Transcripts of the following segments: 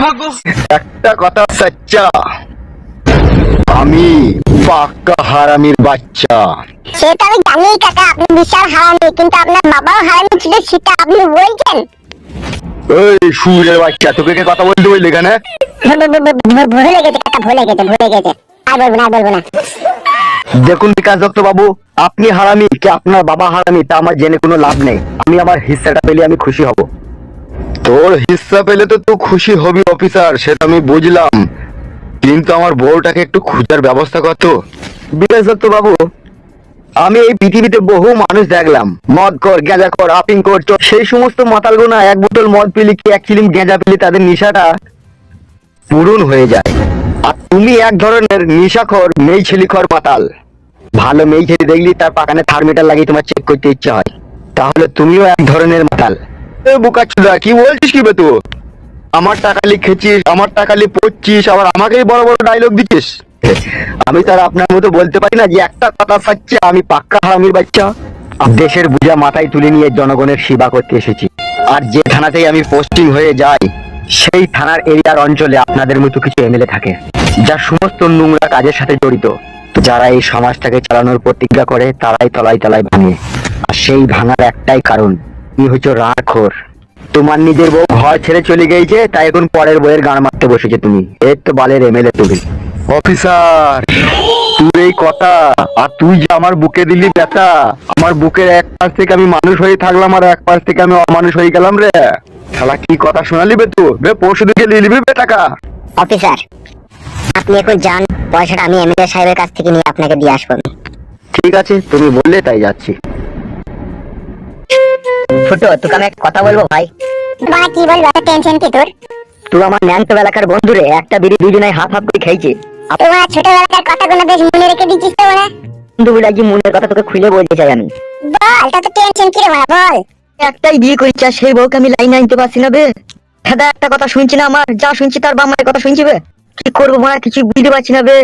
একটা কথা সচ্চা, আমি পাক্কা হারামির বাচ্চা। সেটা আমি জানি কাকা, আপনি বিশাল হারামি, কিন্তু আপনার বাবাও হারামি ছিল সেটা আপনি বলছেন। এই সুরের বাচ্চা, তোকে কে কথা বলতে বললি এখানে? ভুলে গেছে কাকা, ভুলে গেছে। আর বলবো না। দেখুন বিকাশ দত্ত বাবু, আপনি হারামি কি আপনার বাবা হারামি তা আমার জেনে কোনো লাভ নেই। আমি আমার হিস্সাটা পেলে আমি খুশি হব। তোর হিস্সা পেলে তো তুই খুশি হবি অফিসার, সেটা আমি বুঝলাম, কিন্তু আমার বউটাকে একটু খোঁজার ব্যবস্থা কর তো। বিকাশ দত্ত বাবু, আমি এই পৃথিবীতে বহু মানুষ দেখলাম, মদ কর, গেঁজা কর, আপিং কর, সেই সমস্ত মাতালগোনা এক বোতল মদ পেলি কি এক চিলিম গেঁজা পেলি তাদের নেশাটা পূরণ হয়ে যায়। আর তুমি এক ধরনের নেশাখোর মেয়ে ছেলিখোর মাতাল। ভালো মেয়ে ছেলে দেখলি তার পাকানে থার্মিটার লাগিয়ে তোমার চেক করতে ইচ্ছা হয়, তাহলে তুমিও এক ধরনের মাতাল। বোকাচুদা, কি বলছিস কি বে তুই? আমার টাকা লিখেছিস, আমার টাকা লিখে পড়ছিস, আবার আমাকেই বড় বড় ডায়লগ দিচ্ছিস। আমি তার আপনার মতো বলতে পারি না যে একটা কথা থাকছে আমি পাক্কা হারামির বাচ্চা। দেশের বোঝা মাথায় তুলে নিয়ে জনগণের সেবা করতে এসেছি। আর যে থানাতেই আমি পোস্টিং হয়ে যাই, সেই থানার এরিয়ার অঞ্চলে আপনাদের মতো কিছু এমএলএ থাকে, যা সমস্ত নোংরা কাজের সাথে জড়িত। যারা এই সমাজটাকে চালানোর প্রতিজ্ঞা করে তারাই তলায় তলায় ভাঙে। আর সেই ভাঙার একটাই কারণ, তুমি হচ্ছে রাখোর। তোমার নিজের বউ ঘর ছেড়ে চলে গিয়েছে, তাই এখন পরের বউয়ের গান মারতে বসেছে তুমি। এর তো বালের এমএলএ তুমি। অফিসার, তুই এই কথা, আর তুই যে আমার বুকে দিলি ব্যথা, আমার বুকের এক পাশ থেকে আমি মানুষ হয়ে থাকলাম আর এক পাশ থেকে আমি অমানুষ হয়ে গেলাম রে। শালা কি কথা শোনালি বে তুই? বে পরশু দিকে নিয়ে নিবি বে টাকা। অফিসার, আপনি এখন যান, পয়সাটা আমি এমএলএ সাহেবের কাছ থেকে নিয়ে আপনাকে দিয়ে আসবো। ঠিক আছে, তুমি বললে তাই যাচ্ছি। ফুটো, তোকে আমি একটা কথা বলবো ভাই। ভাই কি বলবো, এত টেনশন কি তোর? তুই আমার ন্যাংটো এলাকার বন্ধু রে, একটা বিড়ি দুজনে হাফ হাফ করে খেয়েছে। তোমার ছোটবেলাকার কথাগুলো বেশ মনে রেখে দিচ্ছিস তো না? বন্ধু বলে কি মনের কথা তোকে খুলে বলতে চাই আমি। বল, তা তো টেনশন কি রে ভাই, বল। একটাই বিয়ে করেছি আর সেই বউকে আমি লাইন আনতে পারছি না বে। দাদা একটা কথা শুনছি না, আমার যা শুনছি তার বাবার কথা শুনছি বে। কি করবো মা, কিছু বুঝতে পারছি না বে।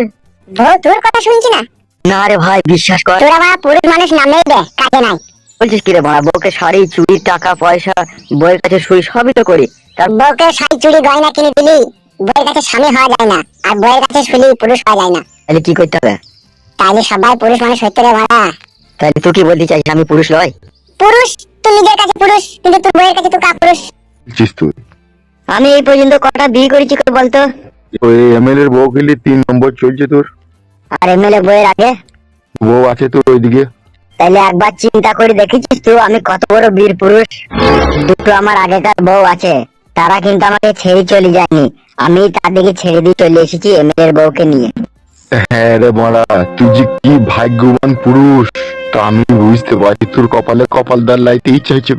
বল, তোর কথা শুনছি না? না রে ভাই, বিশ্বাস কর। তোরা মা পুরুষ মানুষ নামেই দে, কাজে নাই। বলছিস কি রে ভাই? বউকে শাড়ি চুড়ি টাকা পয়সা, বউয়ের কাছে শুই সবই তো করি। তার বউকে শাড়ি চুড়ি গয়না কিনে দিলি, বউয়ের কাছে স্বামী হওয়া যায় না, আর বউয়ের কাছে শুলি পুরুষ হওয়া যায় না। তাহলে কি করতে হবে? তাইলে সবাই পুরুষ মানুষ হইতে রে ভাড়া। তাহলে তুই কি বলতে চাইছিস আমি পুরুষ নয়? পুরুষ তুই নিজের কাছে পুরুষ, কিন্তু তোর বউয়ের কাছে তুই কাপুরুষ। তুই আমি এই পর্যন্ত কটা বিয়ে করেছি কই বলতো? ওই এমএলএ এর বউ গেলি 3 নম্বর চলছে তোর। আর এমএলএ বউয়ের আগে বউ আছে তোর ওইদিকে। তাইলে একবার চিন্তা করে দেখেছিস তুই আমি কত বড় বীর পুরুষ? দুটো আমার আগেকার বউ আছে, তারা কিন্তু আমাকে ছেড়ে চলে যায়নি, আমি তাদেরকে ছেড়ে দিয়ে চলে এসেছি এমএলএ এর বউকে নিয়ে। হ্যাঁ রে মারা, তুই যে কি ভাগ্যবান পুরুষ তা আমি বুঝতে পারছি। তোর কপালে কপালদার লাইতে ইচ্ছা হচ্ছে।